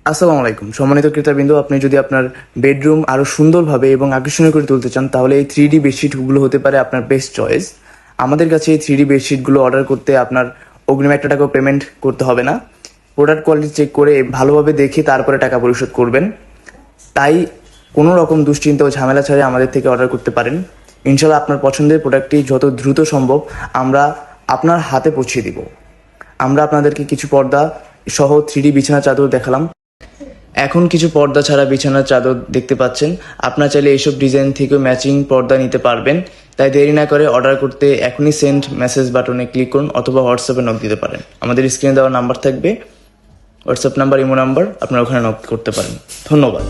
আসসালামু আলাইকুম সম্মানিত ক্রেতাবৃন্দ, আপনি যদি আপনার বেডরুম আরো সুন্দরভাবে এবং আকর্ষণীয় করে তুলতে চান তাহলে এই 3D বেডশিটগুলো হতে পারে আপনার বেস্ট চয়েস। আমাদের কাছে এই 3D বেডশিটগুলো অর্ডার করতে আপনার অগ্রিম 1 টাকাও পেমেন্ট করতে হবে না। প্রোডাক্ট কোয়ালিটি চেক করে ভালোভাবে দেখে তারপরে টাকা পরিশোধ করবেন। তাই কোনো রকম দুশ্চিন্তা ও ঝামেলা ছাড়াই আমাদের থেকে অর্ডার করতে পারেন। ইনশাল্লাহ আপনার পছন্দের প্রোডাক্টটি যত দ্রুত সম্ভব আমরা আপনার হাতে পৌঁছে দিব। আমরা আপনাদেরকে কিছু পর্দা সহ 3D বিছানা চাদর দেখালাম। এখন কিছু পর্দা ছাড়া বিছানার চাদর দেখতে পাচ্ছেন। আপনার চাইলে এইসব ডিজাইন থেকেও ম্যাচিং পর্দা নিতে পারবেন। তাই দেরি না করে অর্ডার করতে এখনই সেন্ড মেসেজ বাটনে ক্লিক করুন অথবা হোয়াটসঅ্যাপে নক দিতে পারেন। আমাদের স্ক্রিনে দেওয়া নাম্বার থাকবে, হোয়াটসঅ্যাপ নাম্বার, ইমো নাম্বার, আপনারা ওখানে নক করতে পারেন। ধন্যবাদ।